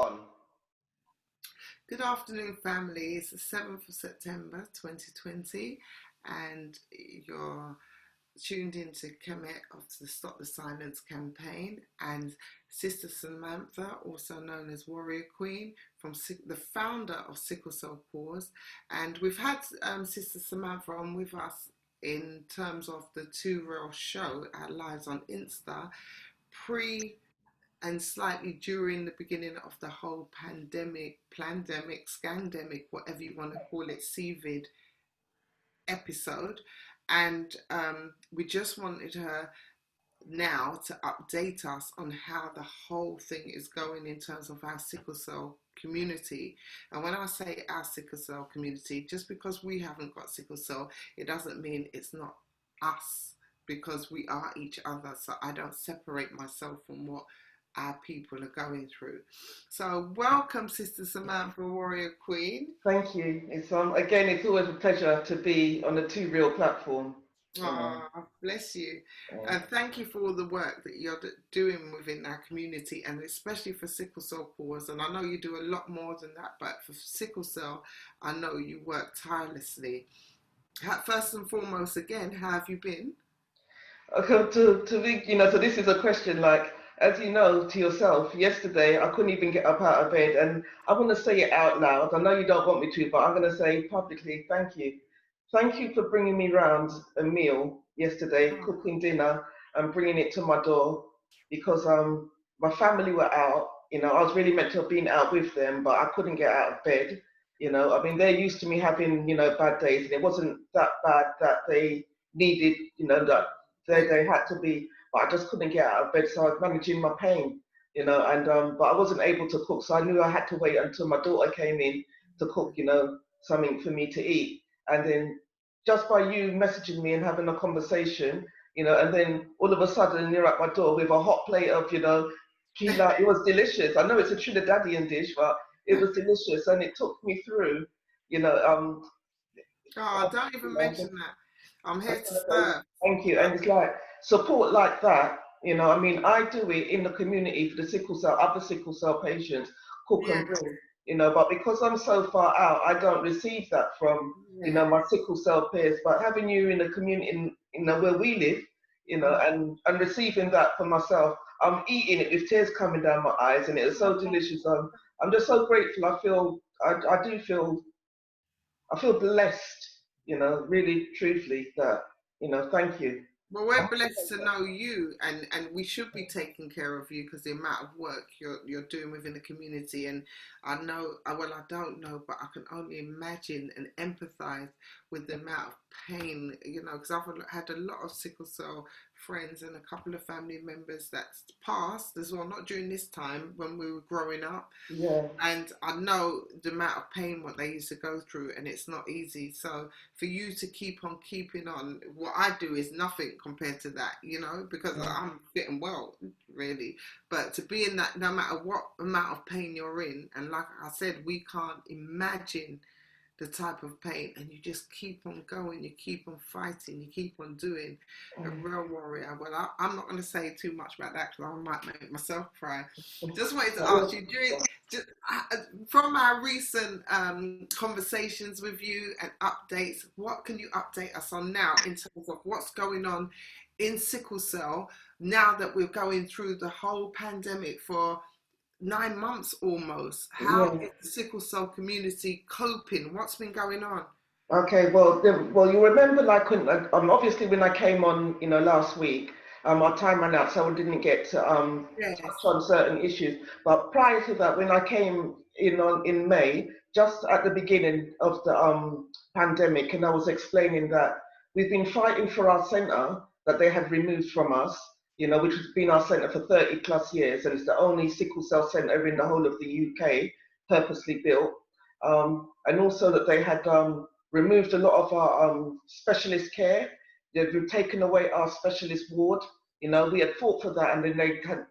on. Good afternoon, family. It's the 7th of September 2020, and you're tuned into Kemet of the Stop the Silence campaign. And Sister Samantha, also known as Warrior Queen, the founder of Sickle Cell Pause. And we've had Sister Samantha on with us in terms of the Two Real show, our lives on Insta, pre and slightly during the beginning of the whole pandemic, scandemic, whatever you want to call it, CVID episode. And we just wanted her now to update us on how the whole thing is going in terms of our sickle cell community. And when I say our sickle cell community, just because we haven't got sickle cell, it doesn't mean it's not us, because we are each other. So I don't separate myself from what our people are going through. So welcome, Sister Samantha, Warrior Queen. Thank you. It's again, it's always a pleasure to be on the Two Real platform. Oh, bless you. Yeah. And thank you for all the work that you're doing within our community, and especially for Sickle Cell Pause. And I know you do a lot more than that, but for Sickle Cell, I know you work tirelessly. First and foremost, again, how have you been? Okay, to be, so this is a question like, as you know, to yourself, yesterday I couldn't even get up out of bed, and I want to say it out loud. I know you don't want me to, but I'm going to say publicly, thank you. Thank you for bringing me round a meal yesterday, Oh, cooking dinner and bringing it to my door, because my family were out. I was really meant to have been out with them, but I couldn't get out of bed. I mean, they're used to me having, bad days, and it wasn't that bad that they needed, that they had to be, but I just couldn't get out of bed, so I was managing my pain, and but I wasn't able to cook, so I knew I had to wait until my daughter came in to cook, something for me to eat. And then just by you messaging me and having a conversation, and then all of a sudden you're at my door with a hot plate of, pilau. It was delicious. I know it's a Trinidadian dish, but it was delicious, and it took me through, you know, um, oh, don't even mention that. I'm I here just to want to say serve. thank you. And it's like support like that, I mean, I do it in the community for the other sickle cell patients, cook Yeah, and bring, but because I'm so far out, I don't receive that from, yeah. my sickle cell peers. But having you in the community, where we live, Mm. and receiving that for myself, I'm eating it with tears coming down my eyes, and it was so delicious. I'm just so grateful. I do feel, I feel blessed, really truthfully that, thank you. Well, we're blessed to know you, and we should be taking care of you because the amount of work you're doing within the community. And I know, well, I don't know, but I can only imagine and empathize with the amount of pain, because I've had a lot of sickle cell friends and a couple of family members that's passed as well, not during this time when we were growing up. Yeah. And I know the amount of pain what they used to go through, and it's not easy. So for you to keep on keeping on, what I do is nothing compared to that, because I'm fitting well, really. But to be in that, no matter what amount of pain you're in, and like I said, we can't imagine the type of pain, and you just keep on going, you keep on fighting, you keep on doing. A real warrior. Well, I'm not going to say too much about that because I might make myself cry. Just wanted to ask you, from our recent conversations with you and updates, what can you update us on now in terms of what's going on in sickle cell now that we're going through the whole pandemic for 9 months almost? How Yeah. is the sickle cell community coping? What's been going on? Okay, well, you remember, like, obviously when I came on, last week, our time ran out, so I didn't get to touch Yes. on certain issues. But prior to that, when I came in May, just at the beginning of the pandemic, and I was explaining that we've been fighting for our centre that they had removed from us, which has been our centre for 30 plus years, and it's the only sickle cell centre in the whole of the UK, purposely built. And also that they had removed a lot of our specialist care. They've taken away our specialist ward. We had fought for that, and then they had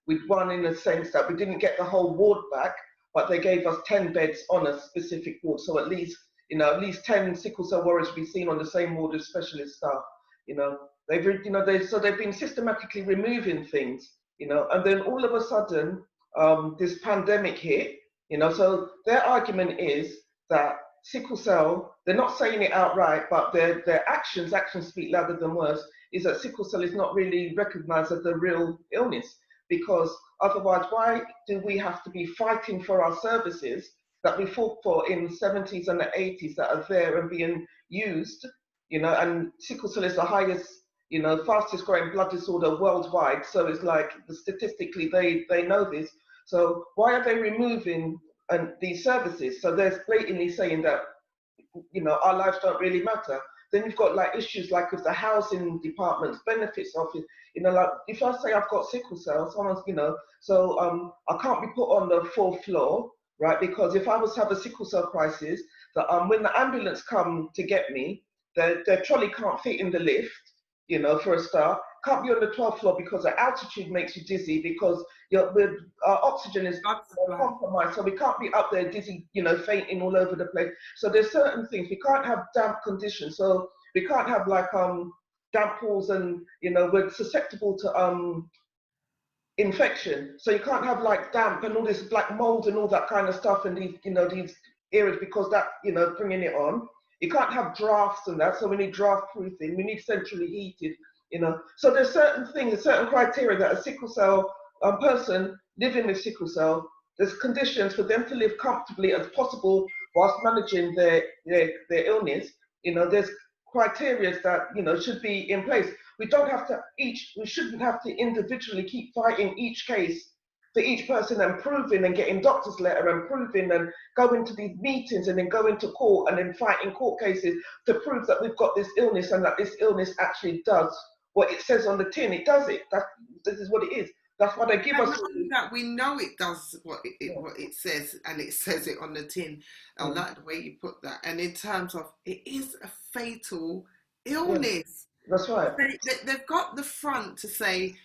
we'd won in the sense that we didn't get the whole ward back, but they gave us 10 beds on a specific ward. So at least 10 sickle cell warriors be seen on the same ward as specialist staff. They've been systematically removing things. And then all of a sudden, this pandemic hit, so their argument is that sickle cell, they're not saying it outright, but their actions speak louder than words, is that sickle cell is not really recognized as a real illness, because otherwise, why do we have to be fighting for our services that we fought for in the 70s and the 80s that are there and being used, and sickle cell is the highest, fastest growing blood disorder worldwide. So it's like, statistically, they know this. So why are they removing these services? So they're blatantly saying that, our lives don't really matter. Then you've got like issues like with the housing department's benefits office, like if I say I've got sickle cell, someone's, so I can't be put on the fourth floor, right? Because if I was to have a sickle cell crisis, that when the ambulance come to get me, their trolley can't fit in the lift, for a start. Can't be on the 12th floor because the altitude makes you dizzy, because our oxygen is compromised, so we can't be up there dizzy, fainting all over the place. So there's certain things we can't have. Damp conditions, so we can't have like damp pools, and we're susceptible to infection. So you can't have like damp and all this black mold and all that kind of stuff in these these areas, because that bringing it on. You can't have drafts and that, so we need draft proofing. We need centrally heated. So there's certain things, certain criteria that a sickle cell person living with sickle cell, there's conditions for them to live comfortably as possible whilst managing their illness. There's criteria that should be in place. We shouldn't have to individually keep fighting each case for each person and proving and getting doctor's letter and proving and going to these meetings and then going to court and then fighting court cases to prove that we've got this illness and that this illness actually does what it says on the tin. It does it. This is what it is. That's why they give us. Not only that, we know it does what it says, and it says it on the tin. I like the way you put that. And in terms of, it is a fatal illness. Yeah, that's right. They've got the front to say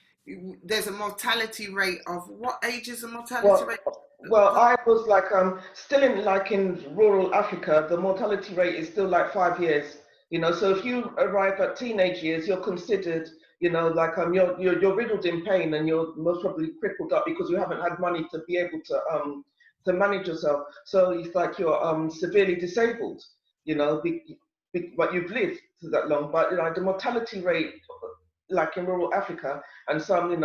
there's a mortality rate of, what age is the mortality rate? Well, I was like still in rural Africa, the mortality rate is still like 5 years. So if you arrive at teenage years, you're considered, like you're riddled in pain, and you're most probably crippled up because you haven't had money to be able to manage yourself. So it's like you're severely disabled, but you've lived for that long. But the mortality rate, like in rural Africa and some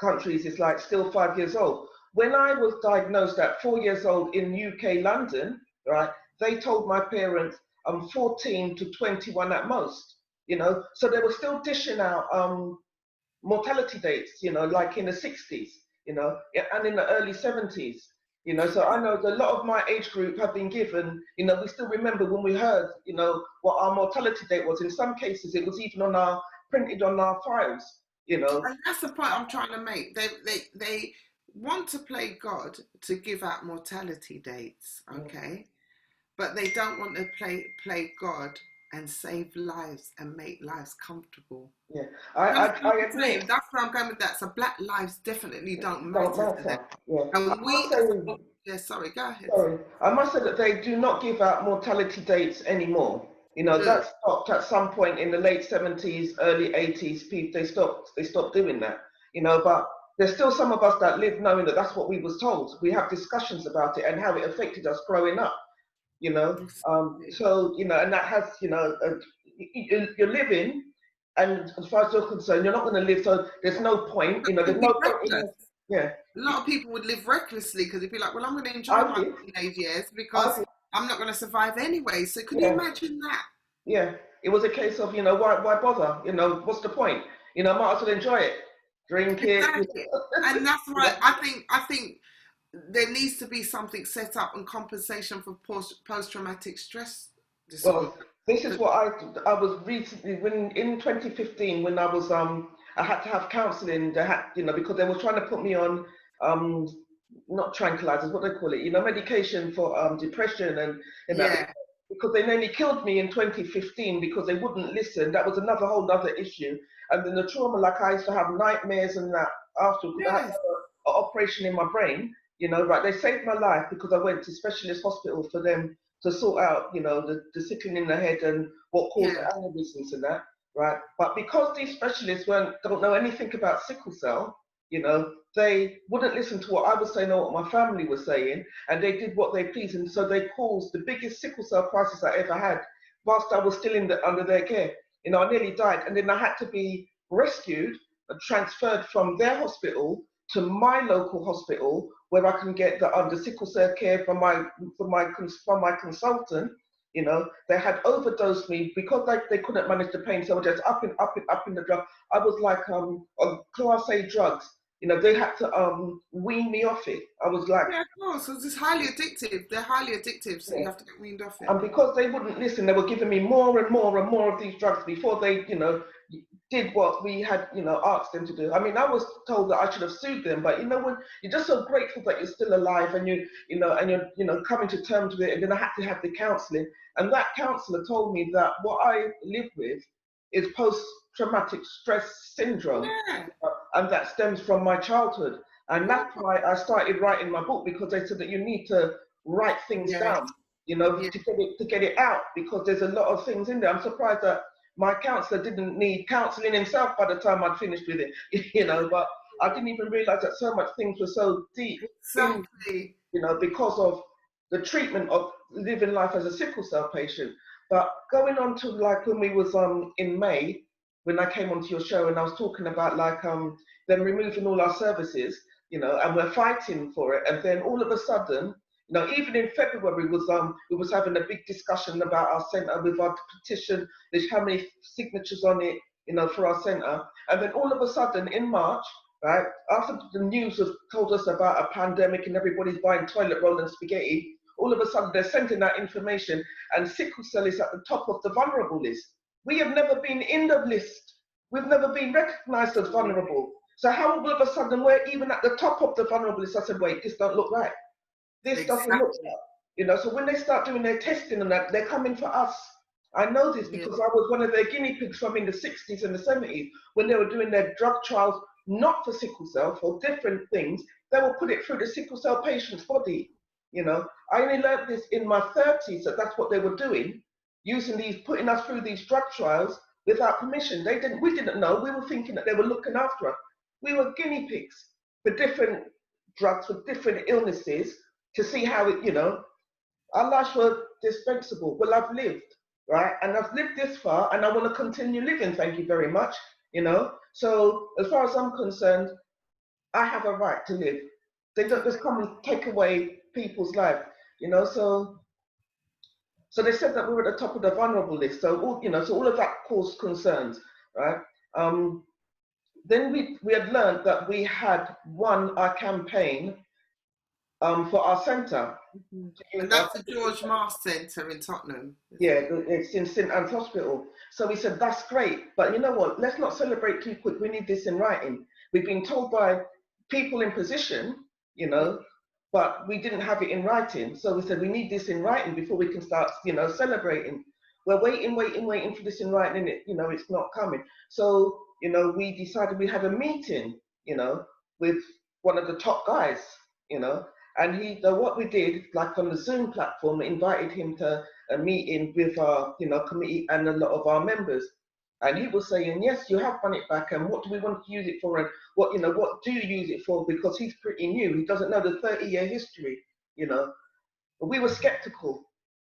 countries, is like still 5 years old. When I was diagnosed at 4 years old in UK London, right, they told my parents I'm 14 to 21 at most, so they were still dishing out mortality dates, like in the 60s, and in the early 70s, so I know that a lot of my age group have been given, we still remember when we heard, what our mortality date was. In some cases, it was even printed on our files, And that's the point I'm trying to make. They want to play God to give out mortality dates, okay? But they don't want to play God and save lives and make lives comfortable. Yeah, I agree. That's where I'm going with that. So black lives definitely don't matter to them. Yeah. And sorry, go ahead. Sorry, I must say that they do not give out mortality dates anymore. That stopped at some point in the late 70s, early 80s. They stopped doing that. But there's still some of us that live knowing that that's what we was told. We have discussions about it and how it affected us growing up. So and that has you're living, and as far as you're concerned, you're not going to live. So there's no point. There's no point. Yeah. A lot of people would live recklessly because they'd be like, well, I'm going to enjoy my teenage years because I'm not going to survive anyway. So can you imagine that? Yeah, it was a case of, why bother? What's the point? Might as well enjoy it. Drink it. Exactly. And that's why I think there needs to be something set up and compensation for post-traumatic stress disorder. Well, this is what I was recently, when in 2015, when I was I had to have counselling. They had, because they were trying to put me on not tranquilizers, what they call it, medication for depression and that, because they nearly killed me in 2015 because they wouldn't listen. That was another whole other issue. And then the trauma, like I used to have nightmares and that afterwards. I had an operation in my brain. Right, they saved my life because I went to specialist hospital for them to sort out, the sickling in the head and what caused the aneurysms and that, right? But because these specialists don't know anything about sickle cell, You know, they wouldn't listen to what I was saying or what my family was saying, and they did what they pleased. And so they caused the biggest sickle cell crisis I ever had whilst I was still under their care. You know, I nearly died. And then I had to be rescued and transferred from their hospital to my local hospital where I can get the sickle cell care from my consultant. You know, they had overdosed me because they couldn't manage the pain, so just up in the drug. I was like on class A drugs. You know, they had to wean me off it. I was like, Yeah, of course, because it's highly addictive. They're highly addictive, so you yeah. have to get weaned off it. And because they wouldn't listen, they were giving me more and more and more of these drugs before they, you know, did what we had, you know, asked them to do. I mean, I was told that I should have sued them, but you know, when you're just so grateful that you're still alive and you're coming to terms with it, and then I had to have the counselling, and that counsellor told me that what I live with is post-traumatic stress syndrome, Yeah, and that stems from my childhood, and that's yeah, why I started writing my book, because they said that you need to write things yeah, down, you know, yeah. to get it out, because there's a lot of things in there. I'm surprised that my counsellor didn't need counselling himself by the time I'd finished with it, you know, but I didn't even realise that so much things were so deep in, Exactly. you know, because of the treatment of living life as a sickle cell patient. But going on to like when we was in May, when I came onto your show and I was talking about like them removing all our services, you know, and we're fighting for it, and then all of a sudden, you know, even in February we was having a big discussion about our centre with our petition. There's how many signatures on it, you know, for our centre, and then all of a sudden in March, right after the news has told us about a pandemic and everybody's buying toilet roll and spaghetti, all of a sudden they're sending out information, and sickle cell is at the top of the vulnerable list. We have never been in the list. We've never been recognised as vulnerable. So how all of a sudden we're even at the top of the vulnerable list? I said, wait, this don't look right. This doesn't look Exactly. right. You know, so when they start doing their testing and that, they're coming for us. I know this Yeah, because I was one of their guinea pigs from in the 60s and the 70s when they were doing their drug trials, not for sickle cell, for different things. They will put it through the sickle cell patient's body. You know, I only learned this in my 30s that that's what they were doing, putting us through these drug trials without permission. We didn't know. We were thinking that they were looking after us. We were guinea pigs for different drugs, for different illnesses, to see how it, you know, our lives were dispensable. Well, I've lived, right? And I've lived this far and I want to continue living, thank you very much, you know? So as far as I'm concerned, I have a right to live. They don't just come and take away people's life, you know? So they said that we were at the top of the vulnerable list. So all, you know, so all of that caused concerns, right? Then we had learned that we had won our campaign for our centre. and that's the George Marsh Centre in Tottenham. Yeah, it's in St Anne's Hospital. So we said, that's great, but you know what? Let's not celebrate too quick. We need this in writing. We've been told by people in position, you know, but we didn't have it in writing. So we said, we need this in writing before we can start, you know, celebrating. We're waiting for this in writing, and it, you know, it's not coming. So, you know, we decided we had a meeting, you know, with one of the top guys, you know, and what we did, like on the Zoom platform, invited him to a meeting with our, you know, committee and a lot of our members. And he was saying, yes, you have won it back, and what do we want to use it for, and what, you know, what do you use it for? Because he's pretty new, he doesn't know the 30-year history, you know. But we were skeptical,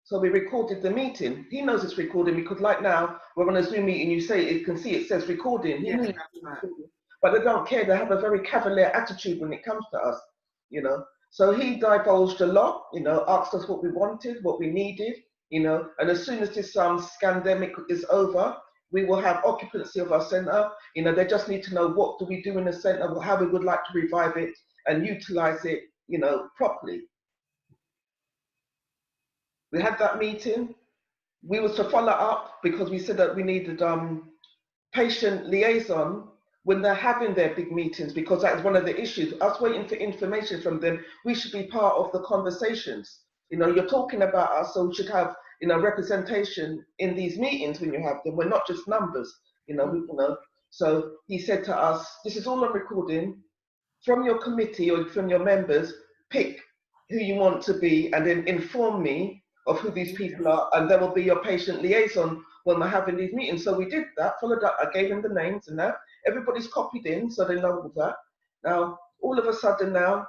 so we recorded the meeting. He knows it's recording because, like now, we're on a Zoom meeting. You can see it says recording. He Yeah, knew it that's was right. recording, but they don't care. They have a very cavalier attitude when it comes to us, you know. So he divulged a lot, you know, asked us what we wanted, what we needed, you know, and as soon as this scandemic is over, we will have occupancy of our centre. You know, they just need to know what do we do in the centre, how we would like to revive it and utilise it, you know, properly. We had that meeting. We was to follow up because we said that we needed patient liaison when they're having their big meetings, because that is one of the issues. Us waiting for information from them, we should be part of the conversations. You know, you're talking about us, so we should have, you know, representation in these meetings when you have them. We're not just numbers, you know. You know. So he said to us, "This is all on recording. From your committee or from your members, pick who you want to be, and then inform me of who these people are, and they will be your patient liaison when we're having these meetings." So we did that, followed up. I gave them the names and that. Everybody's copied in, so they know all that. Now, all of a sudden now,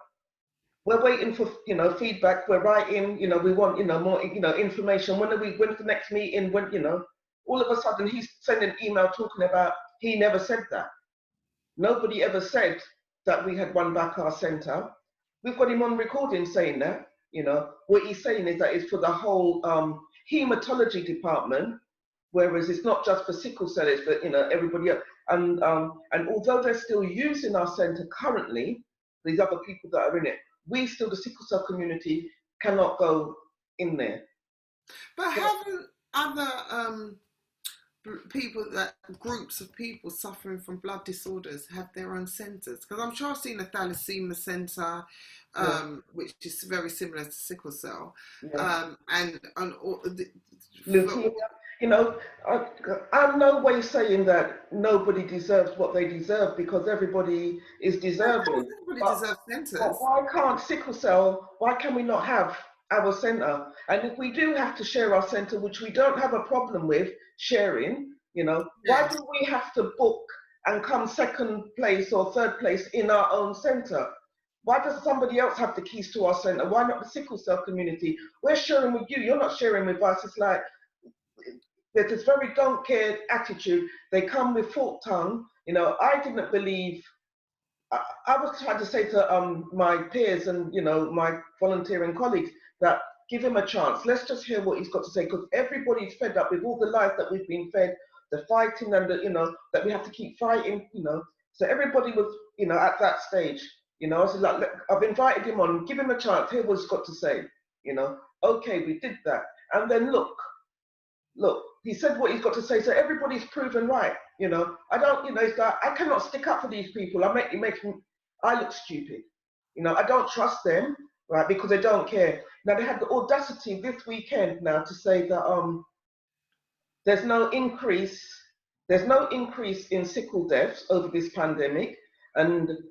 we're waiting for, feedback. We're writing, we want, more, information. When's the next meeting? When, all of a sudden he's sending an email talking about, he never said that. Nobody ever said that we had won back our centre. We've got him on recording saying that. What he's saying is that it's for the whole hematology department, whereas it's not just for sickle cell, it's for everybody else. And although they're still using our centre currently, these other people that are in it, we still, the sickle cell community, cannot go in there. But haven't other people, that groups of people suffering from blood disorders, have their own centres? Because I'm sure I've seen a thalassemia centre, which is very similar to sickle cell, and all leukemia. I'm no way saying that nobody deserves what they deserve, because everybody is deserving. Everybody deserves centres. But why can't sickle cell? Why can we not have our centre? And if we do have to share our centre, which we don't have a problem with sharing, why do we have to book and come second place or third place in our own centre? Why does somebody else have the keys to our centre? Why not the sickle cell community? We're sharing with you. You're not sharing with us. It's like there's this very don't care attitude. They come with forked tongue. I didn't believe. I was trying to say to my peers and my volunteering colleagues that give him a chance. Let's just hear what he's got to say, because everybody's fed up with all the lies that we've been fed, the fighting and the that we have to keep fighting. So everybody was at that stage. So like, I've invited him on, give him a chance, hear what he's got to say. Okay, we did that, and then look, he said what he's got to say, so everybody's proven right. I don't, it's like, I cannot stick up for these people. I look stupid. I don't trust them, right, because they don't care. Now, they had the audacity this weekend now to say that there's no increase in sickle deaths over this pandemic, and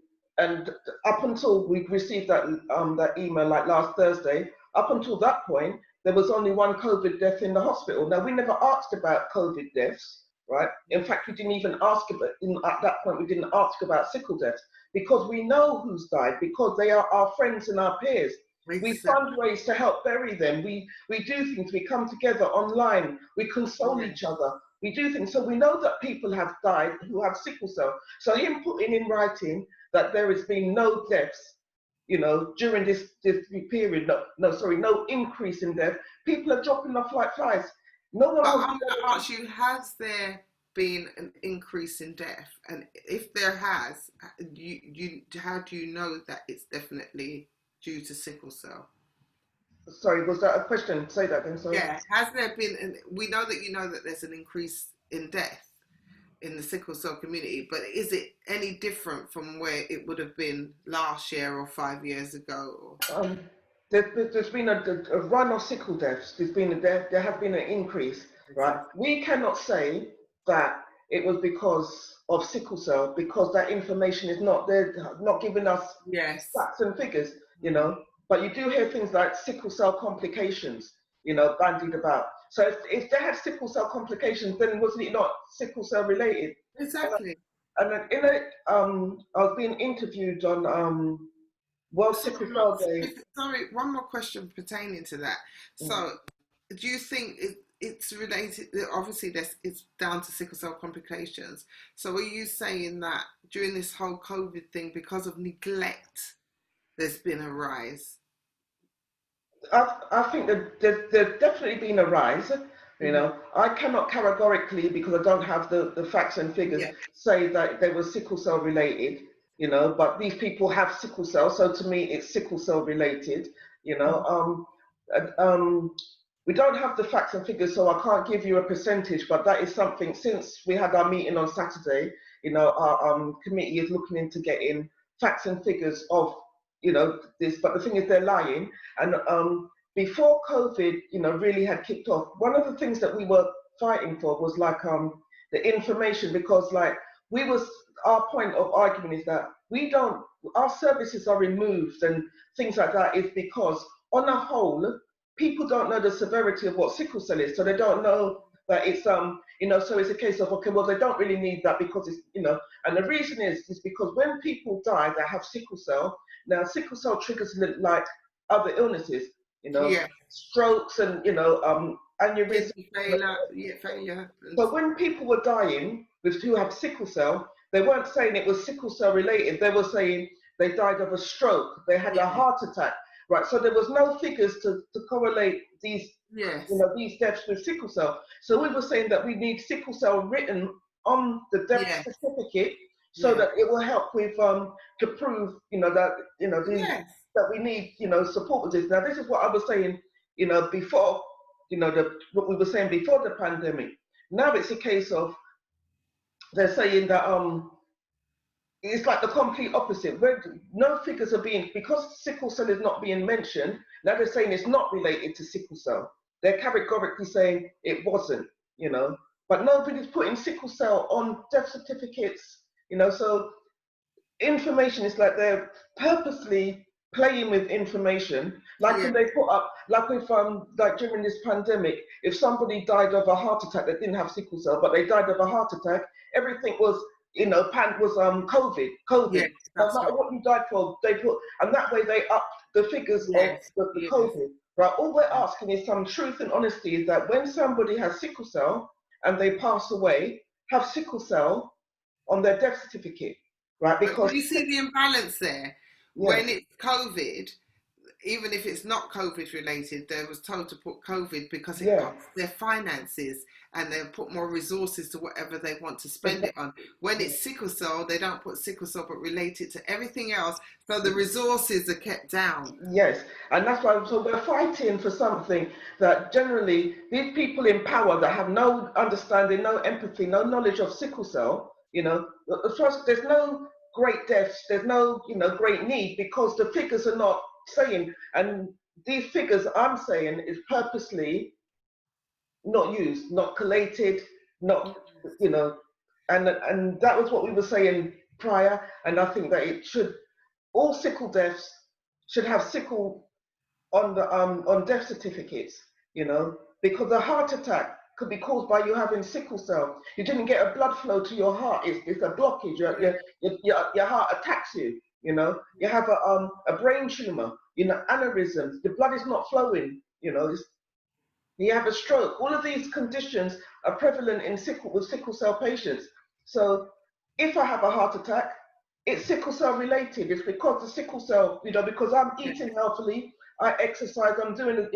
up until we received that email like last Thursday, up until that point, there was only one COVID death in the hospital. Now, we never asked about COVID deaths, right? In fact, we didn't even ask about, at that point, we didn't ask about sickle deaths, because we know who's died, because they are our friends and our peers. We fundraise to help bury them. We do things. We come together online. We console each other. We do things. So we know that people have died who have sickle cell. So him putting in writing that there has been no deaths, during this period, no increase in death. People are dropping off like flies. No one. I'm going to ask you: has there been an increase in death? And if there has, how do you know that it's definitely due to sickle cell? Sorry, was that a question? Say that again. Sorry. Yeah, has there been? We know that there's an increase in death in the sickle cell community, but is it any different from where it would have been last year or 5 years ago? There's been a run of sickle deaths. There has been an increase, right? We cannot say that it was because of sickle cell, because that information is not there, not giving us facts and figures, But you do hear things like sickle cell complications, bandied about. So if they had sickle cell complications, then wasn't it not sickle cell related? Exactly. And I was being interviewed on World Sickle Cell Day. Sorry, one more question pertaining to that. So, do you think it's related? Obviously, it's down to sickle cell complications. So, are you saying that during this whole COVID thing, because of neglect, there's been a rise? I think that there's definitely been a rise. I cannot categorically, because I don't have the facts and figures, say that they were sickle cell related. But these people have sickle cell, so to me, it's sickle cell related. We don't have the facts and figures, so I can't give you a percentage. But that is something. Since we had our meeting on Saturday, our committee is looking into getting facts and figures of this. But the thing is, they're lying. And before COVID, really had kicked off, one of the things that we were fighting for was like the information, because like our point of argument is that our services are removed and things like that is because on a whole, people don't know the severity of what sickle cell is. So they don't know that it's so it's a case of, okay, well, they don't really need that because it's, and the reason is because when people die that have sickle cell, now sickle cell triggers like other illnesses, Yeah. strokes and aneurysm. Kidney failure, failure. So when people were dying who have sickle cell, they weren't saying it was sickle cell related. They were saying they died of a stroke, they had a heart attack, right? So there was no figures to correlate these, these deaths with sickle cell. So we were saying that we need sickle cell written on the death certificate, so that it will help with to prove, that we need, support with this. Now this is what I was saying, before, what we were saying before the pandemic. Now it's a case of they're saying that it's like the complete opposite. Where no figures are being, because sickle cell is not being mentioned. Now they're saying it's not related to sickle cell. They're categorically saying it wasn't, but nobody's putting sickle cell on death certificates, So information is like they're purposely playing with information. Like when they put up, like with like during this pandemic, if somebody died of a heart attack that didn't have sickle cell, but they died of a heart attack, everything was, COVID. Yes, No matter what you died for, they put, and that way they up the figures of the COVID. Right. All we're asking is some truth and honesty. Is that when somebody has sickle cell and they pass away, have sickle cell on their death certificate, right? Because but you see the imbalance there. When it's COVID, even if it's not COVID related, they was told to put COVID because it helps their finances, and they'll put more resources to whatever they want to spend it on. When it's sickle cell, they don't put sickle cell, but relate it to everything else. So the resources are kept down. Yes, and that's why, so we're fighting for something that generally these people in power that have no understanding, no empathy, no knowledge of sickle cell, first, there's no great deaths, there's no, great need, because the figures are not saying, and these figures I'm saying is purposely not used, not collated, not, and that was what we were saying prior, and I think that it should, all sickle deaths should have sickle on the on death certificates, because a heart attack could be caused by you having sickle cell. You didn't get a blood flow to your heart. It's a blockage. Your heart attacks you. You have a brain tumor. Aneurysms. The blood is not flowing. You have a stroke. All of these conditions are prevalent in sickle cell patients. So if I have a heart attack, it's sickle cell related. It's because the sickle cell, because I'm eating healthily, I exercise, I'm doing it,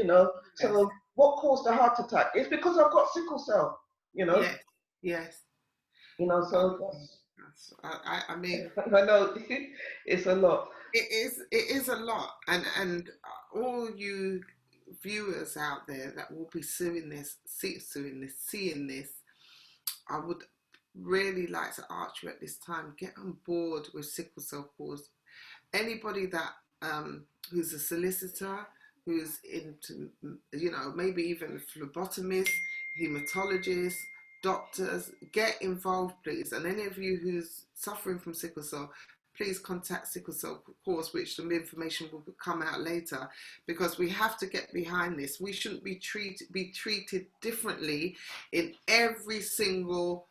So what caused the heart attack? It's because I've got sickle cell, Yes. So I mean, I know it's a lot. It is a lot, and all you viewers out there that will be seeing this, I would really like to ask you at this time, get on board with sickle cell cause. Anybody that who's a solicitor, who's into, maybe even phlebotomists, hematologists, doctors, get involved, please. And any of you who's suffering from sickle cell, please contact Sickle Cell Cause, which some information will come out later, because we have to get behind this. We shouldn't be treated differently in every single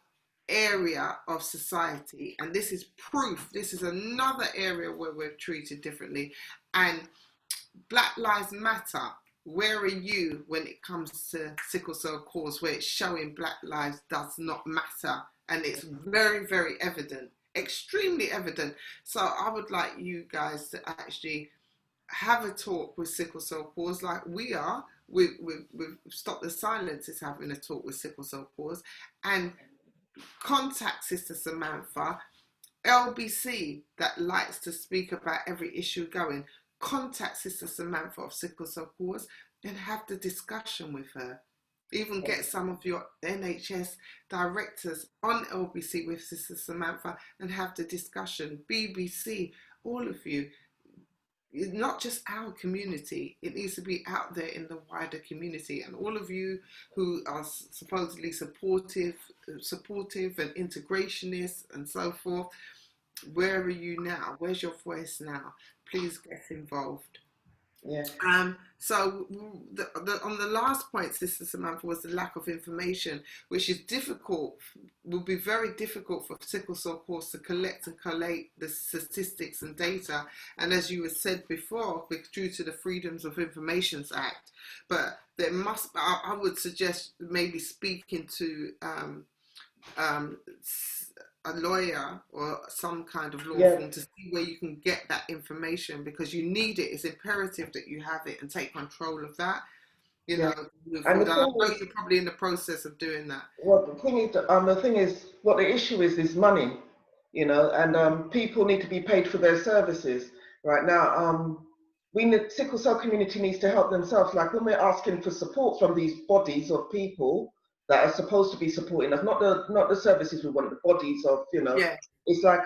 area of society, and this is proof. This is another area where we're treated differently. And Black Lives Matter, where are you when it comes to Sickle Cell Cause, where it's showing Black lives does not matter? And it's very, very evident, extremely evident. So I would like you guys to actually have a talk with Sickle Cell Cause, like we are. We've Stop the Silence is having a talk with Sickle Cell Cause, and contact Sister Samantha. LBC, that likes to speak about every issue going, contact Sister Samantha of Sickle Cell Cause and have the discussion with her. Even get some of your NHS directors on LBC with Sister Samantha and have the discussion. BBC, all of you. Not just our community, it needs to be out there in the wider community. And all of you who are supposedly supportive and integrationists and so forth, where are you now? Where's your voice now? Please get involved. Yeah. So on the last point, Sister Samantha, was the lack of information, which is difficult, will be very difficult for sickle cell course to collect and collate the statistics and data. And as you had said before, due to the Freedoms of Informations Act, but there must, I would suggest maybe speaking to um, a lawyer or some kind of law Yeah. firm to see where you can get that information, because you need it. It's imperative that you have it and take control of that, you Yeah. know, move And forward. the And I thing know is, you're probably in the process of doing that. well, the thing is, what the issue is money, and people need to be paid for their services. Right now, we need, sickle cell community needs to help themselves. Like when we're asking for support from these bodies of people that are supposed to be supporting us, not the services we want, the bodies of, Yeah, it's like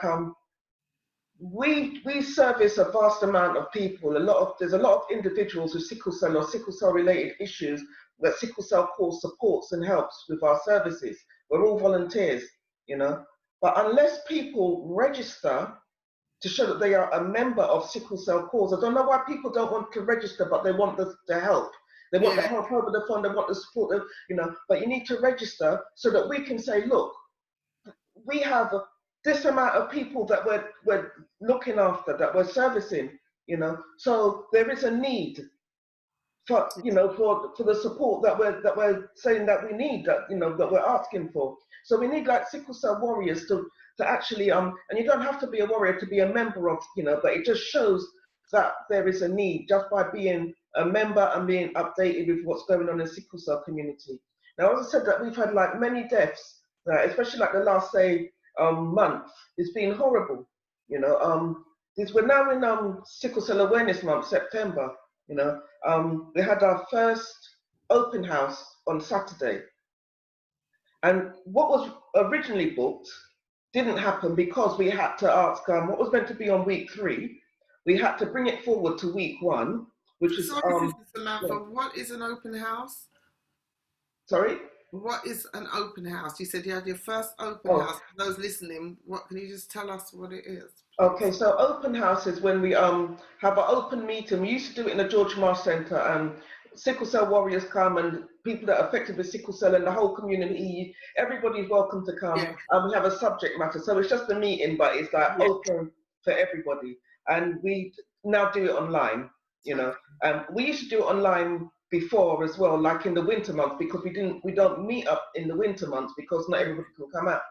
we service a vast amount of people. There's a lot of individuals with sickle cell or sickle cell related issues that sickle cell cause supports and helps with our services. We're all volunteers, you know. But unless people register to show that they are a member of sickle cell cause, I don't know why people don't want to register, but they want the help. They want the yeah, help over the phone. They want the support, But you need to register so that we can say, look, we have this amount of people that we're looking after, that we're servicing. So there is a need for the support that we're saying that we need, that we're asking for. So we need like sickle cell warriors to actually and you don't have to be a warrior to be a member of, but it just shows that there is a need just by being a member and being updated with what's going on in the sickle cell community. Now, as I said, that we've had like many deaths, especially like the last say month. It's been horrible. We're now in sickle cell awareness month, September. We had our first open house on Saturday, and what was originally booked didn't happen because we had to ask what was meant to be on week 3. We had to bring it forward to week 1, which is sorry, Sister yeah. Samantha, what is an open house? Sorry. What is an open house? You said you had your first open Oh, house. For those listening, what can you just tell us what it is, okay. please? So open house is when we have an open meeting. We used to do it in the George Marsh Centre, and sickle cell warriors come, and people that are affected with sickle cell and the whole community. Everybody's welcome to come, Yeah, and we have a subject matter. So it's just a meeting, but it's like yeah. open for everybody. And we now do it online. You Okay. know, we used to do it online before as well, like in the winter months, because we don't meet up in the winter months because not Yeah. everybody can come out.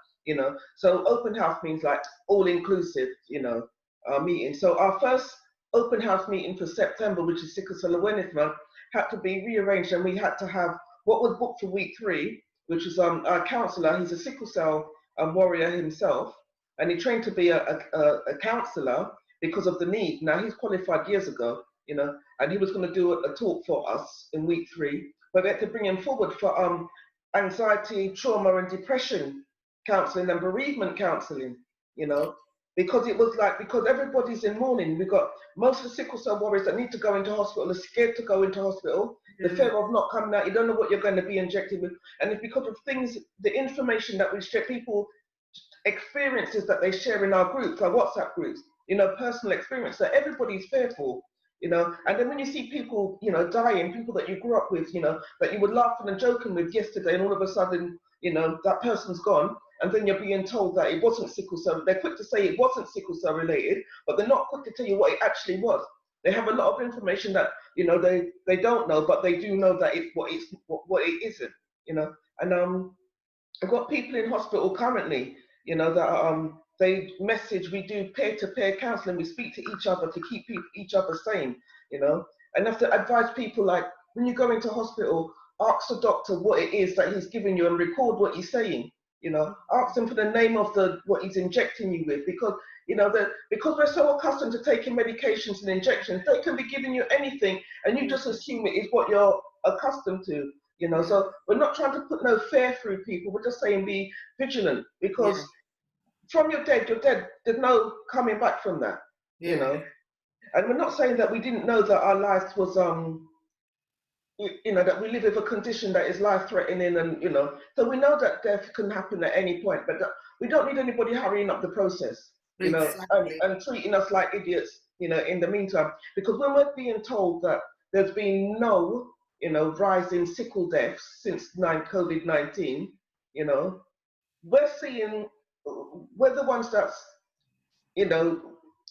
So open house means like all inclusive, meeting. So our first open house meeting for September, which is Sickle Cell Awareness Month, had to be rearranged, and we had to have what was booked for week 3, which is our counsellor. He's a sickle cell warrior himself, and he trained to be a counsellor because of the need. Now he's qualified years ago, and he was going to do a talk for us in week 3, but we had to bring him forward for anxiety, trauma, and depression counselling and bereavement counselling, you know, because everybody's in mourning. We've got most of the sickle cell warriors that need to go into hospital are scared to go into hospital. The Yeah. fear of not coming out, you don't know what you're going to be injected with. And it's because of things, the information that we share, people, experiences that they share in our groups, our WhatsApp groups, personal experience. So everybody's fearful. And then when you see people, dying, people that you grew up with, that you were laughing and joking with yesterday, and all of a sudden, that person's gone, and then you're being told that it wasn't sickle cell. They're quick to say it wasn't sickle cell related, but they're not quick to tell you what it actually was. They have a lot of information that they don't know, but they do know that it's what it isn't. And I've got people in hospital currently, that they message. We do peer-to-peer counselling. We speak to each other to keep each other sane, and have to advise people like when you go into hospital, ask the doctor what it is that he's giving you and record what he's saying. Ask him for the name of what he's injecting you with, because because we're so accustomed to taking medications and injections, they can be giving you anything, and you just assume it is what you're accustomed to. Yeah. So we're not trying to put no fear through people. We're just saying be vigilant, because Yeah. from you're dead, you're dead. There's no coming back from that. you Yeah. know. And we're not saying that we didn't know that our life was that we live with a condition that is life threatening, and so we know that death can happen at any point, but we don't need anybody hurrying up the process, and Exactly. treating us like idiots, in the meantime. Because when we're being told that there's been no, rise in sickle deaths since COVID-19, we're seeing, we're the ones that's,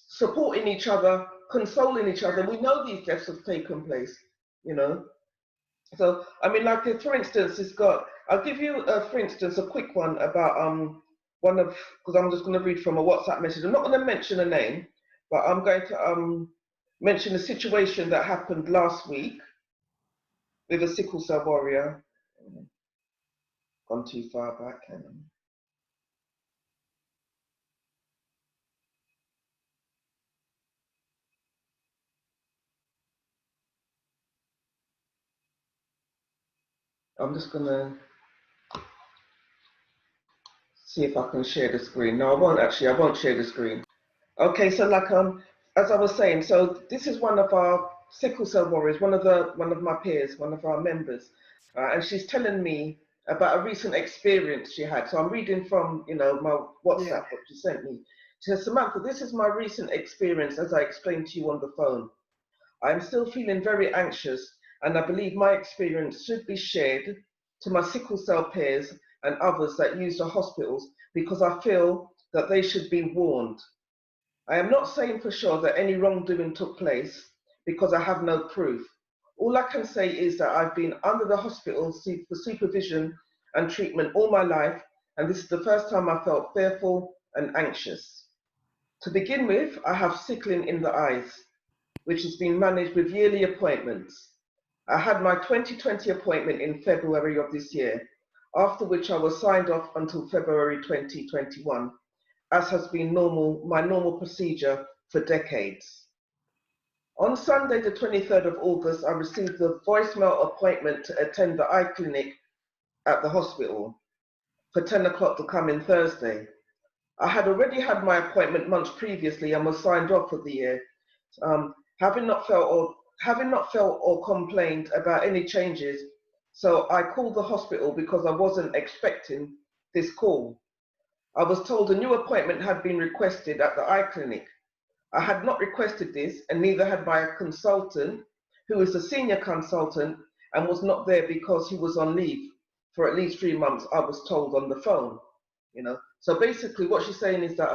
supporting each other, consoling each other. We know these deaths have taken place, you know. So, I mean, like, for instance, I'll give you, for instance, a quick one about one of, because I'm just going to read from a WhatsApp message. I'm not going to mention a name, but I'm going to mention a situation that happened last week with a sickle cell warrior. Gone too far back, hang on. I'm just going to see if I can share the screen. No, I won't share the screen. Okay, so like as I was saying, so this is one of our sickle cell warriors, one of my peers, one of our members, and she's telling me about a recent experience she had. So I'm reading from my WhatsApp what she sent me. She says, Samantha, this is my recent experience as I explained to you on the phone. I'm still feeling very anxious, and I believe my experience should be shared to my sickle cell peers and others that use the hospitals because I feel that they should be warned. I am not saying for sure that any wrongdoing took place because I have no proof. All I can say is that I've been under the hospital for supervision and treatment all my life, and this is the first time I felt fearful and anxious. To begin with, I have sickling in the eyes, which has been managed with yearly appointments. I had my 2020 appointment in February of this year, after which I was signed off until February 2021, as has been my normal procedure for decades. On Sunday, the 23rd of August, I received a voicemail appointment to attend the eye clinic at the hospital for 10 o'clock to come in Thursday. I had already had my appointment months previously and was signed off for the year, having not felt or complained about any changes. So I called the hospital because I wasn't expecting this call. I was told a new appointment had been requested at the eye clinic. I had not requested this, and neither had my consultant, who is a senior consultant and was not there because he was on leave for at least 3 months, I was told on the phone. So basically what she's saying is that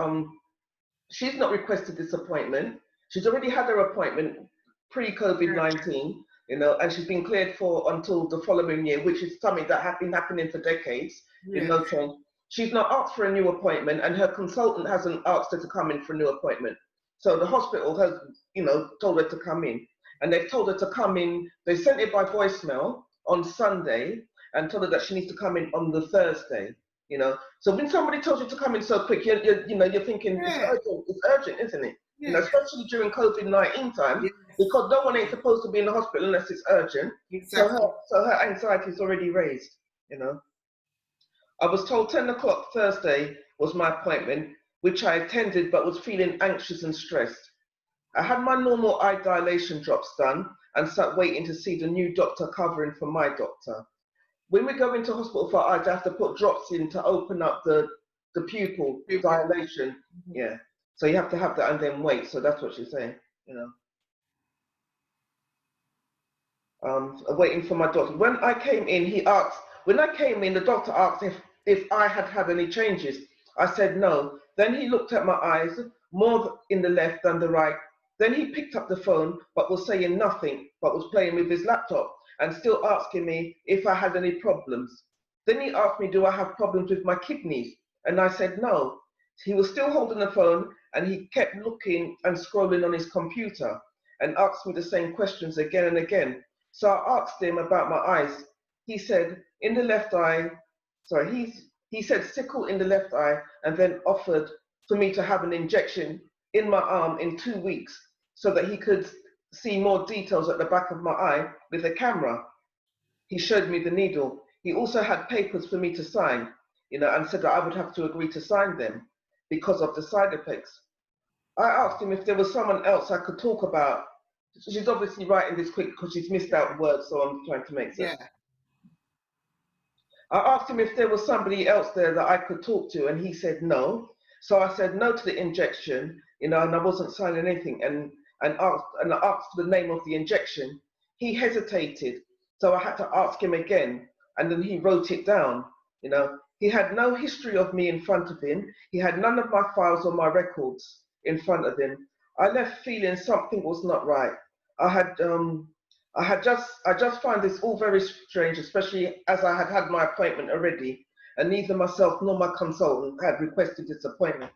she's not requested this appointment. She's already had her appointment pre-COVID-19, and she's been cleared for until the following year, which is something that had been happening for decades with no change. She's not asked for a new appointment, and her consultant hasn't asked her to come in for a new appointment. So the hospital has, told her to come in, and they've told her to come in. They sent it by voicemail on Sunday and told her that she needs to come in on the Thursday. So when somebody tells you to come in so quick, you're thinking it's urgent, isn't it? Especially during COVID-19 time, because no one ain't supposed to be in the hospital unless it's urgent. Exactly. So her anxiety is already raised. I was told 10 o'clock Thursday was my appointment, which I attended but was feeling anxious and stressed. I had my normal eye dilation drops done and sat waiting to see the new doctor covering for my doctor. When we go into hospital for eyes, I have to put drops in to open up the pupil dilation. Yeah. So you have to have that and then wait. So that's what she's saying, Waiting for my doctor. When I came in, the doctor asked if I had had any changes. I said no. Then he looked at my eyes, more in the left than the right. Then he picked up the phone, but was saying nothing, but was playing with his laptop and still asking me if I had any problems. Then he asked me, do I have problems with my kidneys? And I said no. He was still holding the phone and he kept looking and scrolling on his computer and asked me the same questions again and again. So I asked him about my eyes. He said, in the left eye, he said sickle in the left eye, and then offered for me to have an injection in my arm in 2 weeks so that he could see more details at the back of my eye with a camera. He showed me the needle. He also had papers for me to sign, and said that I would have to agree to sign them because of the side effects. I asked him if there was someone else I could talk about. She's obviously writing this quick because she's missed out words, so I'm trying to make sense. Yeah. I asked him if there was somebody else there that I could talk to, and he said no. So I said no to the injection, and I wasn't signing anything. And and asked for the name of the injection. He hesitated, so I had to ask him again, and then he wrote it down. You know, he had no history of me in front of him. He had none of my files or my records in front of him. I left feeling something was not right. I had I just find this all very strange, especially as I had had my appointment already, and neither myself nor my consultant had requested this appointment.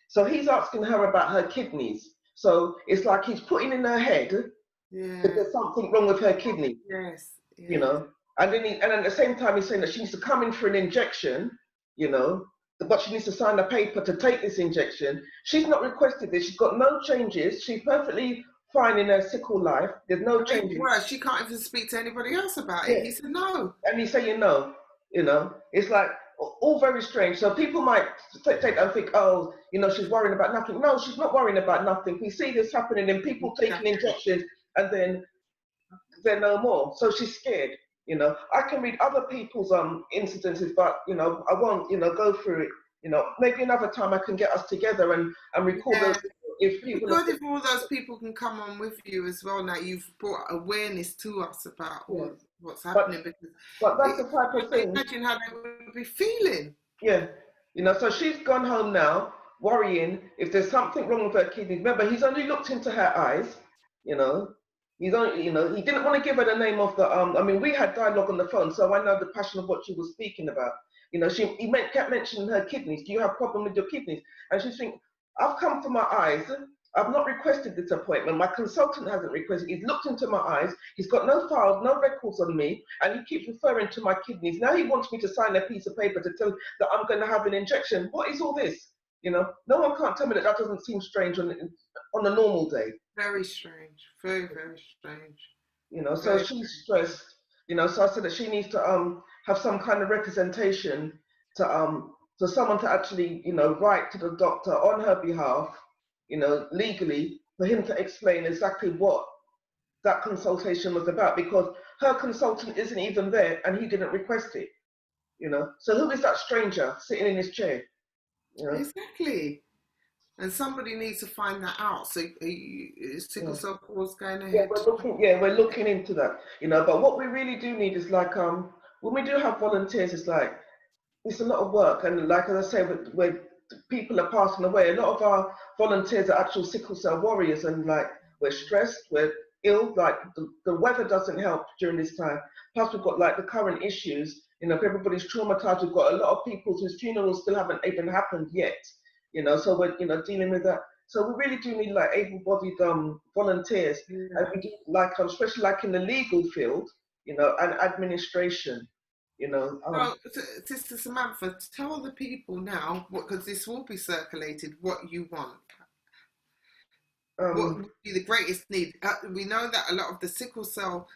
So he's asking her about her kidneys. So it's like he's putting in her head that Yeah. there's something wrong with her kidney, Yes. you Yeah. know. And at the same time he's saying that she needs to come in for an injection, you know, but she needs to sign a paper to take this injection. She's not requested this. She's got no changes. She's perfectly fine in her sickle life. There's no And even changes. worse, she can't even speak to anybody else about Yeah. it. He said no. And he's saying no, you know. It's like all very strange. So people might take that and think, oh, you know, she's worrying about nothing. No, she's not worrying about nothing. We see this happening in people taking Exactly. injections and then they're no more. So she's scared. You know, I can read other people's incidences, but you know, I won't, you know, go through it. You know, maybe another time I can get us together and record Yeah. those if It'd be people are. good if all those people can come on with you as well. Now you've brought awareness to us about Yeah. all what's But happening, because that's the type of I thing. imagine how they would be feeling. Yeah, you know, so she's gone home now, worrying if there's something wrong with her kidneys. Remember, he's only looked into her eyes, you know. He's only, you know, he didn't want to give her the name of the. I mean, we had dialogue on the phone, so I know the passion of what she was speaking about. You know, kept mentioning her kidneys. Do you have a problem with your kidneys? And she's thinking, I've come for my eyes. I've not requested this appointment. My consultant hasn't requested. He's looked into my eyes. He's got no files, no records on me, and he keeps referring to my kidneys. Now he wants me to sign a piece of paper to tell that I'm going to have an injection. What is all this? You know, no one can't tell me that that doesn't seem strange on a normal day. Very strange. Very, very strange. You know, so Very she's stressed. You know, so I said that she needs to have some kind of representation to someone to actually, you know, write to the doctor on her behalf, you know, legally, for him to explain exactly what that consultation was about, because her consultant isn't even there and he didn't request it, you know. So who is that stranger sitting in his chair, you know? exactly. And somebody needs to find that out. So is sickle Yeah. cell cause going Yeah, ahead? we're looking into that, you know. But what we really do need is like when we do have volunteers, it's like it's a lot of work, and like as I say, where people are passing away, a lot of our volunteers are actual sickle cell warriors, and like we're stressed, we're ill, like the weather doesn't help during this time. Plus we've got like the current issues, you know, everybody's traumatized. We've got a lot of people whose funerals still haven't even happened yet, you know, so we're, you know, dealing with that. So we really do need like able-bodied volunteers, and Yeah. we do like especially like in the legal field, you know, and administration, you know. So, Sister Samantha, tell the people now, because this will be circulated, what you want. What Um, would be the greatest need? We know that a lot of the sickle cell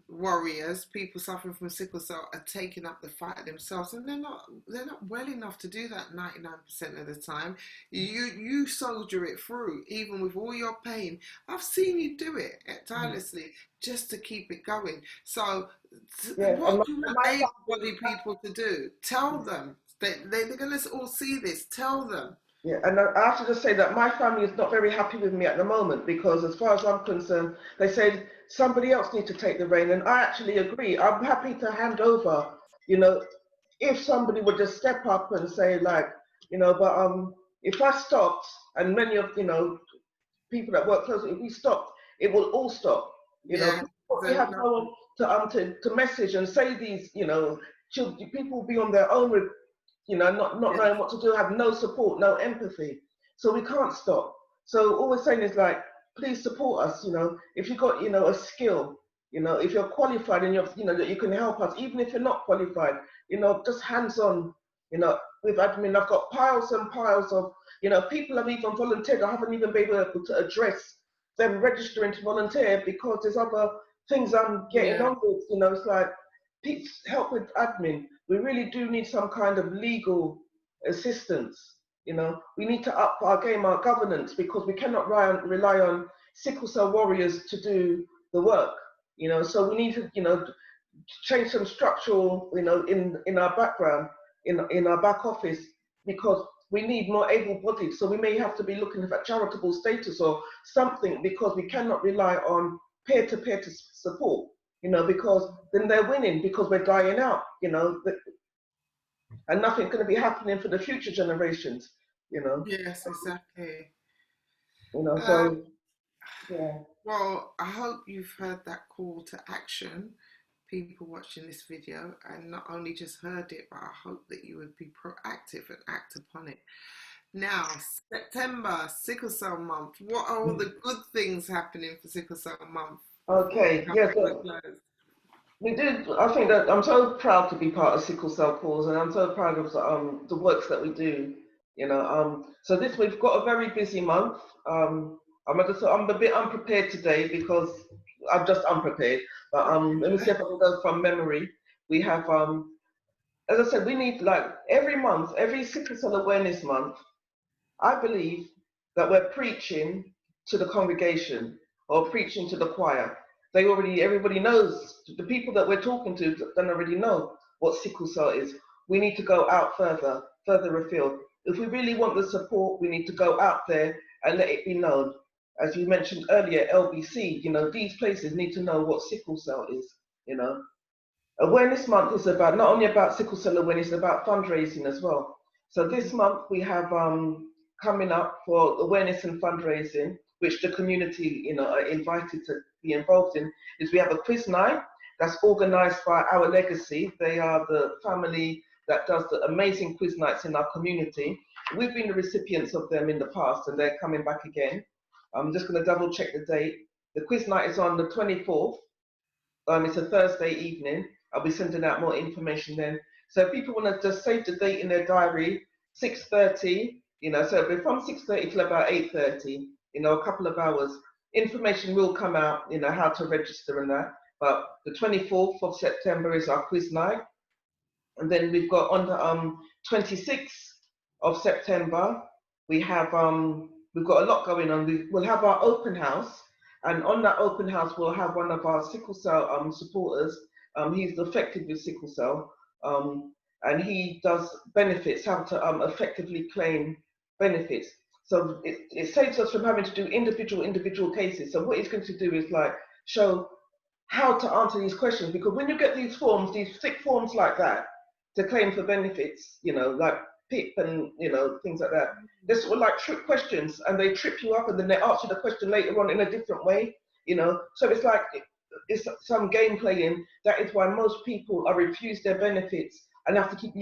warriors, people suffering from sickle cell, are taking up the fight themselves, and they're not well enough to do that 99% of the time. You soldier it through, even with all your pain. I've seen you do it tirelessly just to keep it going. So, yeah, and what do you want my able-bodied people to do? Tell them. They're going to all see this. Tell them. Yeah, and I have to just say that my family is not very happy with me at the moment, because as far as I'm concerned, they said somebody else needs to take the reign, and I actually agree. I'm happy to hand over, you know, if somebody would just step up and say like, you know, but if I stopped, and many of, you know, people that work closely, if we stopped, it will all stop, you know, Yeah. because we have no one to message and say these, you know, people will be on their own, you know, not Yeah. knowing what to do, have no support, no empathy. So we can't stop. So all we're saying is like, please support us, you know, if you've got, you know, a skill, you know, if you're qualified and you're, you know, that you can help us, even if you're not qualified, you know, just hands on, you know, with admin. I've got piles and piles of, you know, people have even volunteered. I haven't even been able to address them registering to volunteer because there's other things I'm getting Yeah. on with, you know, it's like, please help with admin. We really do need some kind of legal assistance. You know, we need to up our game, our governance, because we cannot rely on sickle cell warriors to do the work. You know, so we need to, you know, change some structural, you know, in our background, in our back office, because we need more able-bodied. So we may have to be looking at charitable status or something, because we cannot rely on peer-to-peer support, because then they're winning, because we're dying out, and nothing's going to be happening for the future generations, Yes, exactly. Um, so yeah. well, I hope you've heard that call to action, people watching this video, and not only just heard it, but I hope that you would be proactive and act upon it. Now, September, Sickle Cell Month. What are all the good things happening for Sickle Cell Month before we Okay, come yeah, to a so close? we did. I think that I'm so proud to be part of Sickle Cell Cause, and I'm so proud of the works that we do. So this we've got a very busy month. I'm a bit unprepared today because I'm just unprepared. But let me see if I can go from memory. We have as I said, we need, like, every month, every Sickle Cell Awareness Month, I believe that we're preaching to the congregation or preaching to the choir. Everybody knows, the people that we're talking to don't already know what sickle cell is. We need to go out further afield. If we really want the support, we need to go out there and let it be known. As you mentioned earlier, LBC, these places need to know what sickle cell is, you know. Awareness Month is about not only about sickle cell awareness, it's about fundraising as well. So this month we have coming up for awareness and fundraising, which the community, are invited to be involved in, is we have a quiz night that's organised by Our Legacy. They are the family that does the amazing quiz nights in our community. We've been the recipients of them in the past, and they're coming back again. I'm just going to double check the date. The quiz night is on the 24th. It's a Thursday evening. I'll be sending out more information then. So if people want to just save the date in their diary, 6:30, so it'll be from 6:30 till about 8:30, a couple of hours. Information will come out, how to register and that. But the 24th of September is our quiz night. And then we've got on the 26th of September, we've got a lot going on. We'll have our open house, and on that open house we'll have one of our sickle cell supporters. He's affected with sickle cell, and he does benefits, how to effectively claim benefits. So it saves us from having to do individual cases. So what he's going to do is, like, show how to answer these questions, because when you get these forms, these thick forms like that, to claim for benefits, like PIP and things like that, they're sort of like trick questions, and they trip you up, and then they answer the question later on in a different way, So it's like it's some game playing. That is why most people are refused their benefits and have to keep,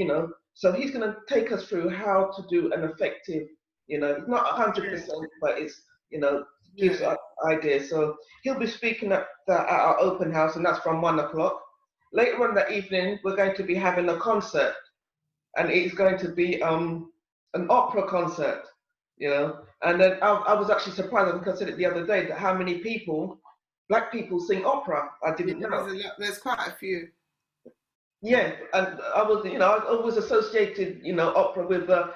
So he's going to take us through how to do an effective, it's not 100%, but it's, gives us ideas. So he'll be speaking at our open house, and that's from 1 o'clock. Later on that evening, we're going to be having a concert, and it's going to be an opera concert, And then I was actually surprised, I think I said it the other day, that how many black people sing opera. I didn't know. There's quite a few. Yeah, and I was, I always associated, opera with the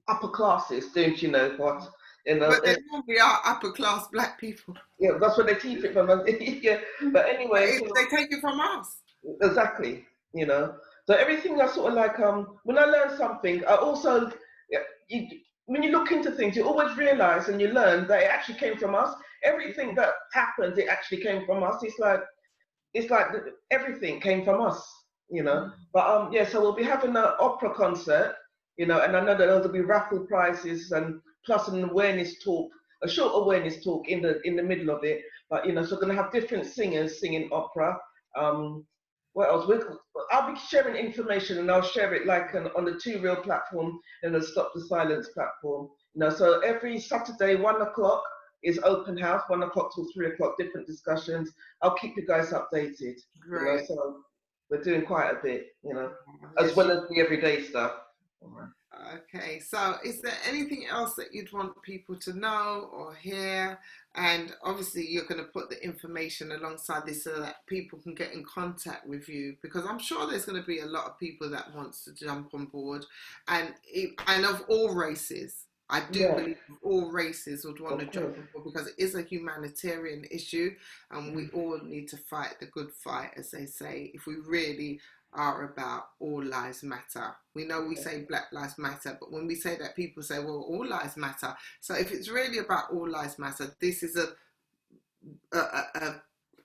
upper classes, don't you know what? But they normally are upper class black people. Yeah, that's where they teach it from. Yeah, but anyway, They take it from us. Exactly, So everything I sort of like, when I learn something, I also, when you look into things, you always realize and you learn that it actually came from us. Everything that happens, it actually came from us. It's like everything came from us, But yeah, so we'll be having an opera concert, and I know that there'll be raffle prizes and plus an awareness talk, a short awareness talk in the middle of it. But so we're gonna have different singers singing opera. What else? I'll be sharing information, and I'll share it like on the Two Real platform and the Stop the Silence platform. So every Saturday, 1 o'clock is open house, 1 o'clock till 3 o'clock, different discussions. I'll keep you guys updated. Great. So we're doing quite a bit, as well as the everyday stuff. Okay, so is there anything else that you'd want people to know or hear? And obviously you're going to put the information alongside this so that people can get in contact with you, because I'm sure there's going to be a lot of people that wants to jump on board, and of all races. I do Yeah, believe all races would want of to jump course. on board because it is a humanitarian issue, and we all need to fight the good fight, as they say, if we really are about all lives matter. We know we say Black Lives Matter, but when we say that, people say, well, all lives matter. So if it's really about all lives matter, this is a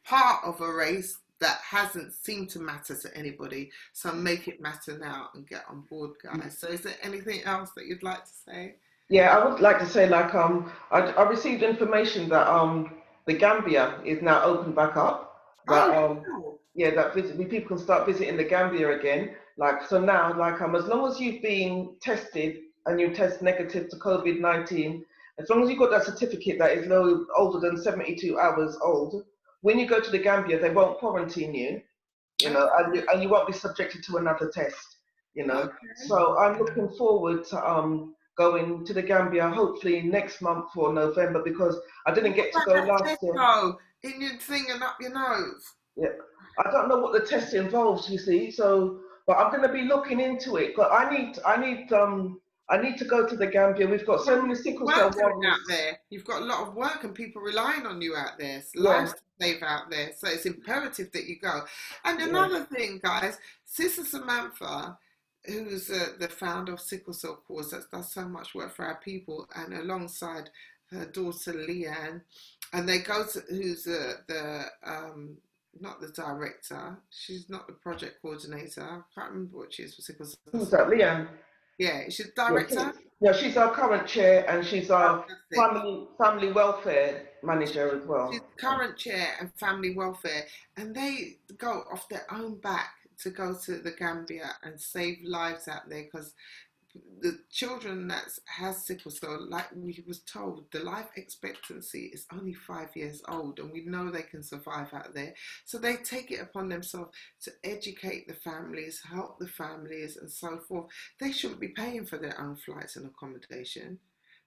part of a race that hasn't seemed to matter to anybody. So make it matter now and get on board, guys. So is there anything else that you'd like to say? Yeah, I would like to say like I received information that the Gambia is now open back up. That Oh, wow. yeah, that people can start visiting the Gambia again. Like so now, like as long as you've been tested and you test negative to COVID-19, as long as you've got that certificate that is no older than 72 hours old, when you go to the Gambia, they won't quarantine you, you know, Okay, and you won't be subjected to another test, you know. okay. So I'm looking forward to going to the Gambia hopefully next month or November because I didn't What get to about go that last test year. though? In your thing and up your nose? Yeah, I don't know what the test involves, you see. So, but I'm going to be looking into it. But I need to go to the Gambia. We've got so Got many a lot of sickle cell work doing out warriors. there. You've got a lot of work and people relying on you out there. It's Yeah, lives to save out there. So it's imperative that you go. And yeah. another thing, guys, Sister Samantha, who's the founder of Sickle Cell Cause, that does so much work for our people, and alongside her daughter Leanne, and they go to who's the not the director. She's not the project coordinator. I can't remember what she is for Sickle Who's Cell. that? Leanne. Yeah, she's the Yeah, director. yeah. She's our current chair, and she's our Fantastic. family welfare manager as She's well. current chair and family welfare, and they go off their own back to go to the Gambia and save lives out there because the children that has sickle cell, like we was told, the life expectancy is only 5 years old, and we know they can survive out there. So they take it upon themselves to educate the families, help the families, and so forth. They shouldn't be paying for their own flights and accommodation.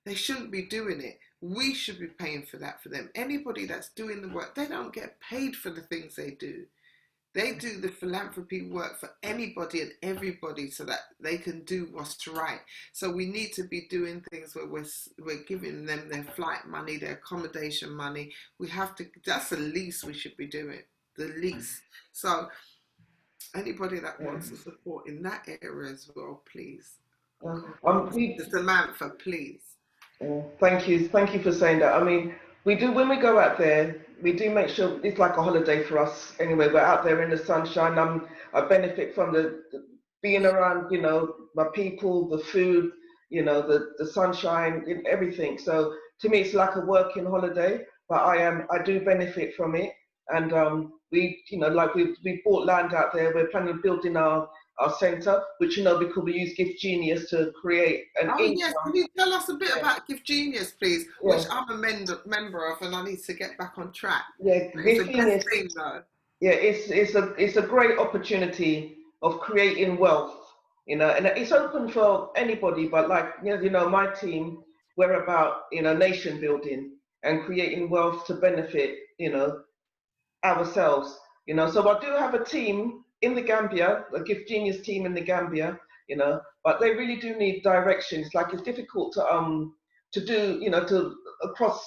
They shouldn't be doing it. We should be paying for that for them. Anybody that's doing the work, they don't get paid for the things they do. They do the philanthropy work for anybody and everybody so that they can do what's right. So we need to be doing things where we're giving them their flight money, their accommodation money. We have to, that's the least we should be doing, the least. So anybody that Yeah. wants to support in that area as well, please. Yeah. Come along. We Samantha, please. Thank you for saying that. I mean, we do when we go out there, we do make sure it's like a holiday for us. Anyway, we're out there in the sunshine. I benefit from the being Yeah, around, you know, my people, the food, you know, the sunshine, everything. So to me, it's like a working holiday, but I do benefit from it. And we, you know, like we bought land out there. We're planning on building our centre, which you know because we use Gift Genius to create an oh yes, can income. you tell us a bit Yeah, about Gift Genius, please? Which yeah. I'm a member of, and I need to get back on track. Yeah, But it's the Gift best Genius. thing, though. Yeah, it's a great opportunity of creating wealth, you know, and it's open for anybody. But like you know, my team, we're about you know nation building and creating wealth to benefit you know ourselves, you know. So I do have a team in the Gambia, a Gift Genius team in the Gambia, you know, but they really do need direction. It's like it's difficult to do, you know, to across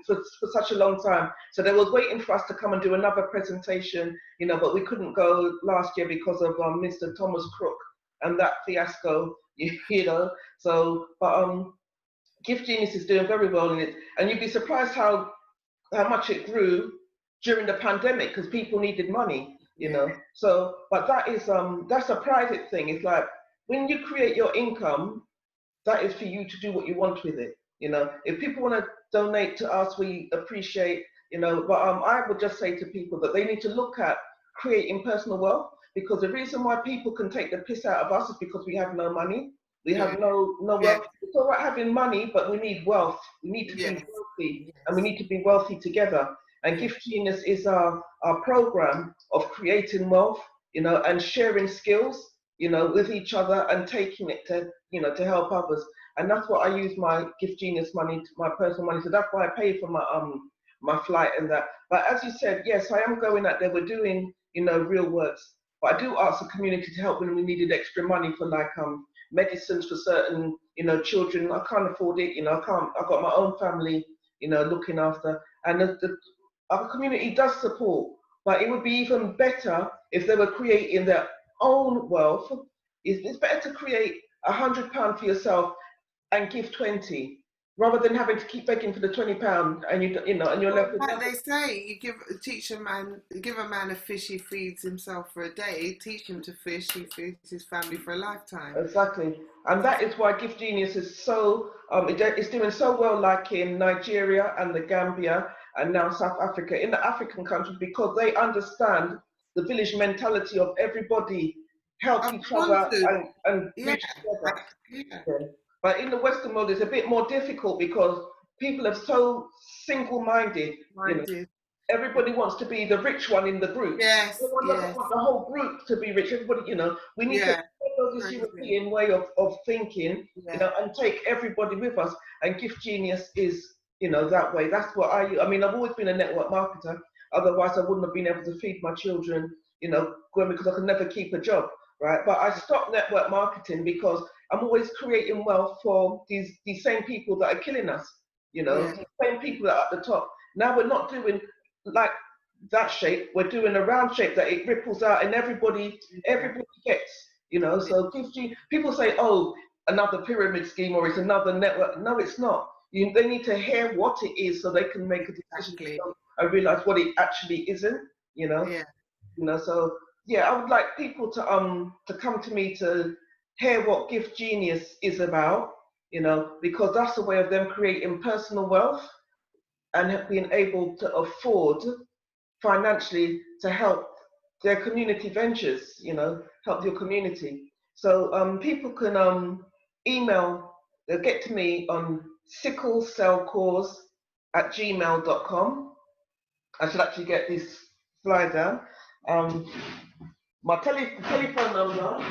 for such a long time. So they was waiting for us to come and do another presentation, you know, but we couldn't go last year because of Mr. Thomas Crook and that fiasco, you know. So, but Gift Genius is doing very well in it, and you'd be surprised how much it grew during the pandemic because people needed money, you Yeah, know. So, but that's a private thing. It's like when you create your income, that is for you to do what you want with it. You know, if people want to donate to us, we appreciate. You know, but I would just say to people that they need to look at creating personal wealth because the reason why people can take the piss out of us is because we have no money, we yeah, have no yeah, wealth. It's all right having money, but we need wealth. We need to be yes, wealthy, and we yes, need to be wealthy together. And yes, Gift Genius is our program of creating wealth, you know, and sharing skills, you know, with each other and taking it to, you know, to help others. And that's what I use my Gift Genius money, my personal money. So that's why I pay for my flight and that. But as you said, yes, I am going out there. We're doing, you know, real works. But I do ask the community to help when we needed extra money for like medicines for certain, children. I can't afford it. I've got my own family, looking after. And our community does support, but it would be even better if they were creating their own wealth. It's better to create £100 for yourself and give 20, rather than having to keep begging for the £20 and and you're Well, left with like nothing. they say, give a man a fish, he feeds himself for a day. Teach him to fish, he feeds his family for a lifetime. Exactly. And that is why Gift Genius is so, it's doing so well, like in Nigeria and the Gambia and now South Africa, in the African countries, because they understand the village mentality of everybody help I each want other to, and yeah, bridge together. yeah, Yeah. But in the Western world, it's a bit more difficult because people are so single-minded. minded. Everybody wants to be the rich one in the group. Yes, Everyone doesn't yes, want the whole group to be rich. Everybody, we need to yeah, follow this crazy, European way of thinking, yeah, and take everybody with us. And Gift Genius is, that way. That's what I mean, I've always been a network marketer. Otherwise, I wouldn't have been able to feed my children, growing, because I could never keep a job, right? But I stopped network marketing because I'm always creating wealth for these same people that are killing us, yeah, these same people that are at the top. Now we're not doing like that shape, we're doing a round shape that it ripples out and everybody yeah, gets, yeah, so gives you, people say, oh, another pyramid scheme or it's another network. No, it's not. They need to hear what it is so they can make a decision exactly, and realize what it actually isn't, you know. yeah, So yeah, I would like people to come to me to hear what Gift Genius is about, because that's a way of them creating personal wealth and being able to afford financially to help their community ventures, help your community. So people can email, they'll get to me on sicklecellcause@gmail.com. I should actually get this slide down. Um, my telephone number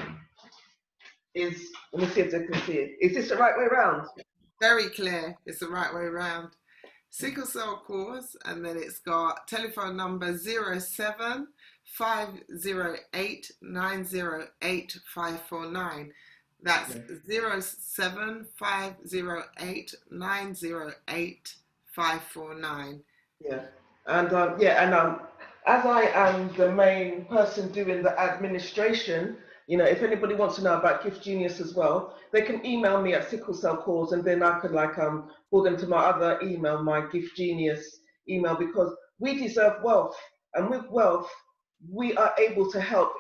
is, let me see if they can see it. Is this the right way around? very clear. It's the right way around. Sickle cell cause, and then it's got telephone number 07508908 549. That's 07508908 549. Yeah, and as I am the main person doing the administration, if anybody wants to know about Gift Genius as well, they can email me at Sickle Cell Cause, and then I could forward them to my other email, my Gift Genius email, because we deserve wealth, and with wealth, we are able to help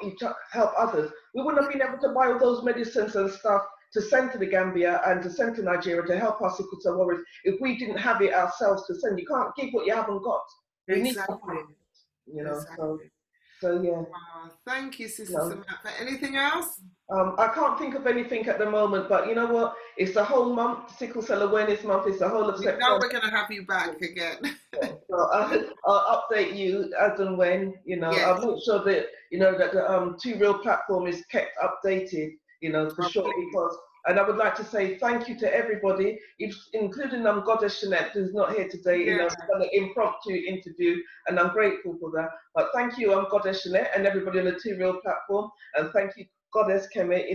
others. We wouldn't have been able to buy all those medicines and stuff to send to the Gambia and to send to Nigeria to help our sickle cell warriors if we didn't have it ourselves to send. You can't give what you haven't got. We need to have Exactly. it, Exactly. so yeah. Oh, thank you, Sister No. Samantha. Anything else? I can't think of anything at the moment, but you know what? It's the whole month, Sickle Cell Awareness Month. It's the whole of You know September. we're going to have you back again. So I'll update you as and when. Yes, I'll make sure that that the Two Real platform is kept updated. For oh, sure, please. because. And I would like to say thank you to everybody, including Goddess Jeanette, who's not here today. Yeah. It's an impromptu interview, and I'm grateful for that. But thank you, Goddess Jeanette, and everybody on the Two Real platform, and thank you, Goddess Kemet.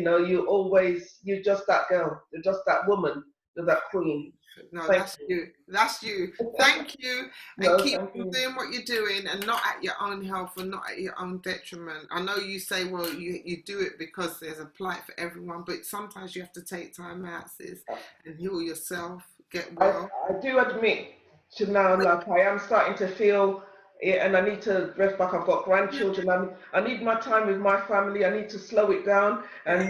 You're just that girl, you're just that woman, you're that queen. No, Thank that's you. That's you. Thank you. And No, keep thank on you. doing what you're doing and not at your own health and not at your own detriment. I know you say, well, you do it because there's a plight for everyone, but sometimes you have to take time out, sis, and heal yourself, get well. I do admit to now, like I am starting to feel it, and I need to rest back. I've got grandchildren. I need my time with my family. I need to slow it down, and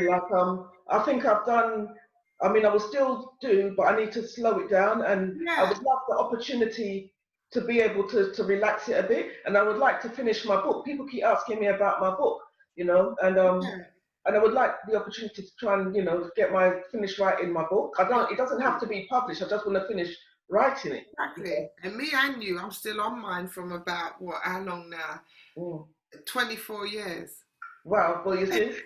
I think I've done. I mean, I will still do, but I need to slow it down, and I Yeah. would love the opportunity to be able to relax it a bit, and I would like to finish my book. People keep asking me about my book, Yeah. and I would like the opportunity to try and, get finish writing my book. It doesn't have to be published. I just want to finish writing it. Exactly. And me and you, I'm still on mine from about, how long now? Mm. 24 years. Wow. Well, you see,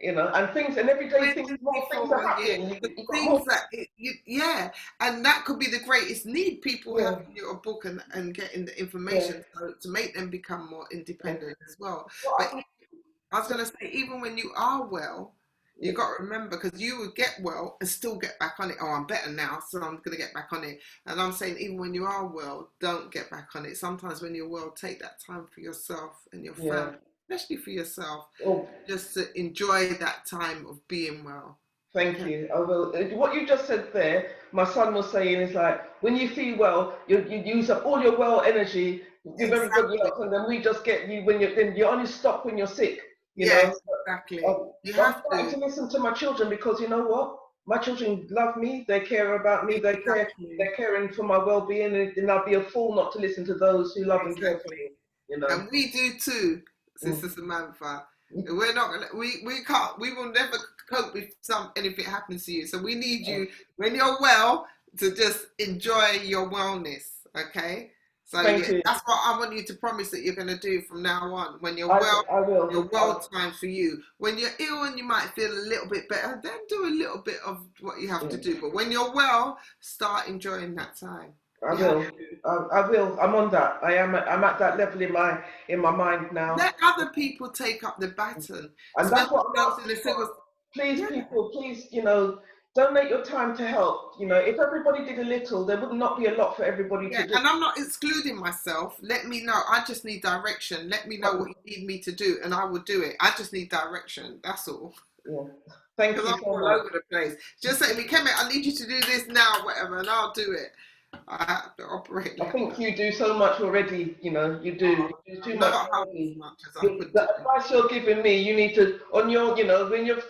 and every day more things are 24 years. happening. The You got things more. that, yeah, and that could be the greatest need, people Yeah, having your book and getting the yeah, information to make them become more yeah. independent as well. Well, But I was going to say, even when you are well, You got to remember, because you would get well and still get back on it. Oh, I'm better now, so I'm going to get back on it. And I'm saying, even when you are well, don't get back on it. Sometimes when you're well, take that time for yourself and your family, especially for yourself, just to enjoy that time of being well. Thank you. I will. What you just said there, my son was saying is like, when you feel well, you use up all your well energy, give everybody else, and then we just get you when you only stop when you're sick. You know. Exactly. You I'm have starting to listen to my children, because you know what? My children love me. They care about me. They're caring for my well-being, and I'll be a fool not to listen to those who love and care for me. You know. And we do too, Sister Samantha. We're not gonna, we can't, we will never cope if anything happens to you. So we need you when you're well to just enjoy your wellness. Okay. So that's what I want you to promise that you're going to do from now on. When you're well, I will. your well time for you. When you're ill and you might feel a little bit better, then do a little bit of what you have to do. But when you're well, start enjoying that time. I will. I will. I'm on that. I'm at that level in my mind now. Let other people take up the baton. And that's what I'm asking. Please, people, please, donate your time to help. If everybody did a little, there would not be a lot for everybody to do. And I'm not excluding myself. Let me know. I just need direction. Let me know what you need me to do, and I will do it. I just need direction. That's all. Yeah. Thank you. Because I'm all over the place. Just say to me, Kemet, I need you to do this now, whatever, and I'll do it. I have to operate. I think you do so much already. You do. You do too much. The advice you're giving me, you need to when you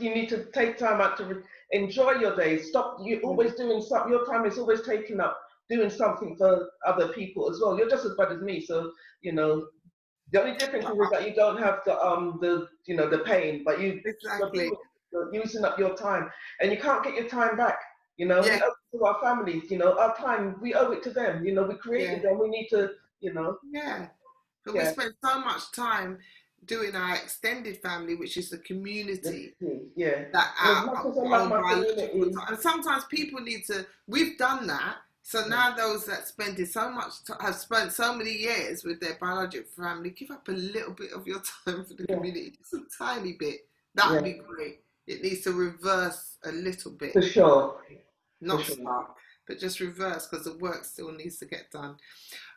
need to take time out to enjoy your day. Stop. You're always doing something. Your time is always taken up doing something for other people as well. You're just as bad as me. So the only difference is that you don't have the pain, but you're using up your time, and you can't get your time back. We owe it to our families, our time, we owe it to them, we created them, we need to, But we spend so much time doing our extended family, which is the community. And sometimes people need to, we've done that, so now those that have spent so many years with their biological family, give up a little bit of your time for the community, just a tiny bit. That would be great. It needs to reverse a little bit. For sure. Not stop, but just reverse, because the work still needs to get done.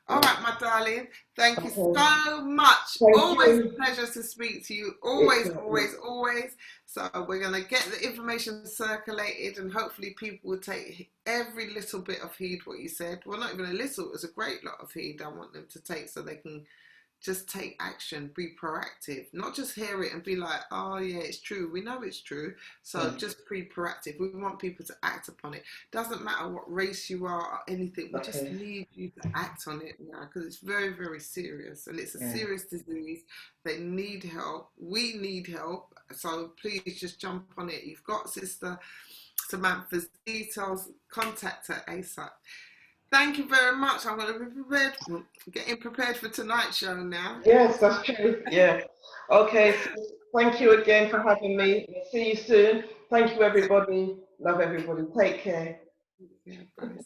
All right, my darling. Thank you so much. Always a pleasure to speak to you. Always, always, always. So we're going to get the information circulated, and hopefully people will take every little bit of heed what you said. Well, not even a little. It was a great lot of heed I want them to take, so they can just take action, be proactive, not just hear it and be like, oh yeah, it's true. We know it's true. So just be proactive. We want people to act upon it. Doesn't matter what race you are or anything. We just need you to act on it now, because it's very, very serious, and it's a serious disease. They need help. We need help. So please just jump on it. You've got Sister Samantha's details. Contact her ASAP. Thank you very much. I'm going to be getting prepared for tonight's show now. Yes, that's true. Yeah. Okay. Thank you again for having me. See you soon. Thank you, everybody. Love everybody. Take care. Yeah, bye.